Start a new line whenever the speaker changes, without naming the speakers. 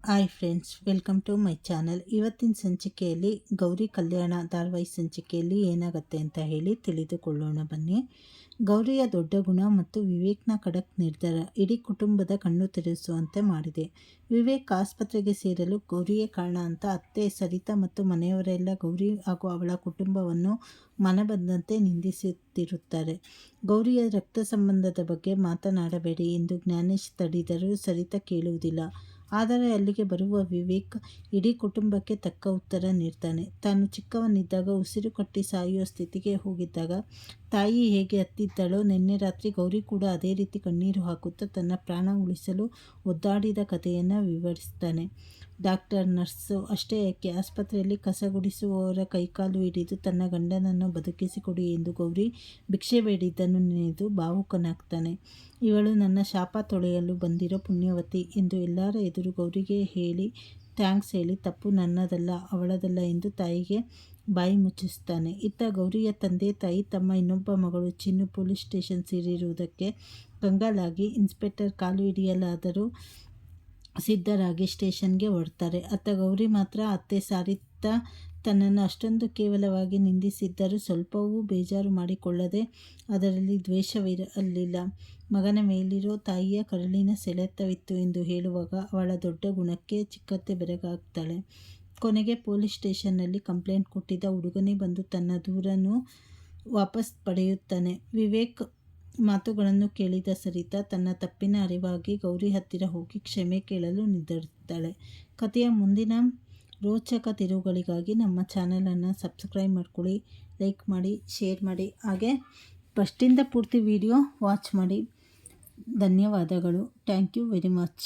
Hi friends, welcome to my channel. ಇವತ್ತಿನ ಸಂಚಿಕೆಯಲ್ಲಿ ಗೌರಿ ಕಲ್ಯಾಣ ಧಾರಾವಾಹಿ ಸಂಚಿಕೆಯಲ್ಲಿ ಏನಾಗುತ್ತೆ ಅಂತ ಹೇಳಿ ತಿಳಿದುಕೊಳ್ಳೋಣ ಬನ್ನಿ. ಗೌರಿಯ ದೊಡ್ಡ ಗುಣ ಮತ್ತು ವಿವೇಕ್ನ ಖಡಕ್ ನಿರ್ಧಾರ ಇಡೀ ಕುಟುಂಬದ ಕಣ್ಣು ತೆರೆಸುವಂತೆ ಮಾಡಿದೆ. ವಿವೇಕ್ ಆಸ್ಪತ್ರೆಗೆ ಸೇರಲು ಗೌರಿಯೇ ಕಾರಣ ಅಂತ ಅತ್ತೆ ಸರಿತಾ ಮತ್ತು ಮನೆಯವರೆಲ್ಲ ಗೌರಿ ಹಾಗೂ ಅವಳ ಕುಟುಂಬವನ್ನು ಮನಬಂದಂತೆ ನಿಂದಿಸುತ್ತಿರುತ್ತಾರೆ. ಗೌರಿಯ ರಕ್ತ ಸಂಬಂಧದ ಬಗ್ಗೆ ಮಾತನಾಡಬೇಡಿ ಎಂದು ಜ್ಞಾನೇಶ್ ತಡೆದರೂ ಸರಿತಾ ಕೇಳುವುದಿಲ್ಲ. ಆದರೆ ಅಲ್ಲಿಗೆ ಬರುವ ವಿವೇಕ್ ಇಡೀ ಕುಟುಂಬಕ್ಕೆ ತಕ್ಕ ಉತ್ತರ ನೀಡ್ತಾನೆ. ತಾನು ಚಿಕ್ಕವನಿದ್ದಾಗ ಉಸಿರು ಕಟ್ಟಿ ಸಾಯುವ ಸ್ಥಿತಿಗೆ ಹೋಗಿದ್ದಾಗ ತಾಯಿ ಹೇಗೆ ಹತ್ತಿದ್ದಳೋ ನಿನ್ನೆ ರಾತ್ರಿ ಗೌರಿ ಕೂಡ ಅದೇ ರೀತಿ ಕಣ್ಣೀರು ಹಾಕುತ್ತಾ ತನ್ನ ಪ್ರಾಣ ಉಳಿಸಲು ಒದ್ದಾಡಿದ ಕಥೆಯನ್ನು ವಿವರಿಸ್ತಾನೆ. ಡಾಕ್ಟರ್, ನರ್ಸು ಅಷ್ಟೇ ಯಾಕೆ, ಆಸ್ಪತ್ರೆಯಲ್ಲಿ ಕಸ ಗುಡಿಸುವವರ ಕೈಕಾಲು ಹಿಡಿದು ತನ್ನ ಗಂಡನನ್ನು ಬದುಕಿಸಿಕೊಡಿ ಎಂದು ಗೌರಿ ಭಿಕ್ಷೆ ಬೇಡಿದ್ದನ್ನು ನೆನೆದು ಭಾವುಕನಾಗ್ತಾನೆ. ಇವಳು ನನ್ನ ಶಾಪ ತೊಳೆಯಲು ಬಂದಿರೋ ಪುಣ್ಯವತಿ ಎಂದು ಎಲ್ಲರ ಎದುರು ಗೌರಿಗೆ ಹೇಳಿ ಥ್ಯಾಂಕ್ಸ್ ಹೇಳಿ ತಪ್ಪು ನನ್ನದಲ್ಲ ಅವಳದಲ್ಲ ಎಂದು ತಾಯಿಗೆ ಬಾಯಿ ಮುಚ್ಚಿಸ್ತಾನೆ. ಇತ್ತ ಗೌರಿಯ ತಂದೆ ತಾಯಿ ತಮ್ಮ ಇನ್ನೊಬ್ಬ ಮಗಳು ಚಿನ್ನು ಪೊಲೀಸ್ ಸ್ಟೇಷನ್ ಸೇರಿರುವುದಕ್ಕೆ ಕಂಗಾಲಾಗಿ ಇನ್ಸ್ಪೆಕ್ಟರ್ ಕಾಲು ಹಿಡಿಯಲಾದರೂ ಸಿದ್ಧರಾಗಿ ಸ್ಟೇಷನ್ಗೆ ಹೊರಡ್ತಾರೆ. ಅತ್ತ ಗೌರಿ ಮಾತ್ರ ಅತ್ತೆ ಸಾರಿತಾ ತನ್ನನ್ನು ಅಷ್ಟೊಂದು ಕೇವಲವಾಗಿ ನಿಂದಿಸಿದ್ದರೂ ಸ್ವಲ್ಪವೂ ಬೇಜಾರು ಮಾಡಿಕೊಳ್ಳದೆ ಅದರಲ್ಲಿ ದ್ವೇಷವಿರಲಿಲ್ಲ. ಮಗನ ಮೇಲಿರೋ ತಾಯಿಯ ಕರುಳಿನ ಸೆಳೆತವಿತ್ತು ಎಂದು ಹೇಳುವಾಗ ಅವಳ ದೊಡ್ಡ ಗುಣಕ್ಕೆ ಚಿಕ್ಕತ್ತೆ ಬೆರಗಾಗ್ತಾಳೆ. ಕೊನೆಗೆ ಪೊಲೀಸ್ ಸ್ಟೇಷನ್ನಲ್ಲಿ ಕಂಪ್ಲೇಂಟ್ ಕೊಟ್ಟಿದ್ದ ಹುಡುಗನೇ ಬಂದು ತನ್ನ ದೂರನ್ನು ವಾಪಸ್ ಪಡೆಯುತ್ತಾನೆ. ವಿವೇಕ್ ಮಾತುಗಳನ್ನು ಕೇಳಿದ ಸರಿತಾ ತನ್ನ ತಪ್ಪಿನ ಅರಿವಾಗಿ ಗೌರಿ ಹತ್ತಿರ ಹೋಗಿ ಕ್ಷಮೆ ಕೇಳಲು ನಿರ್ಧರಿಸ್ತಾಳೆ. ಕಥೆಯ ಮುಂದಿನ ರೋಚಕ ತಿರುವುಗಳಿಗಾಗಿ ನಮ್ಮ ಚಾನಲನ್ನು ಸಬ್ಸ್ಕ್ರೈಬ್ ಮಾಡ್ಕೊಳ್ಳಿ, ಲೈಕ್ ಮಾಡಿ, ಶೇರ್ ಮಾಡಿ, ಹಾಗೆ ಫಸ್ಟಿಂದ ಪೂರ್ತಿ ವಿಡಿಯೋ ವಾಚ್ ಮಾಡಿ. ಧನ್ಯವಾದಗಳು. Thank you very much.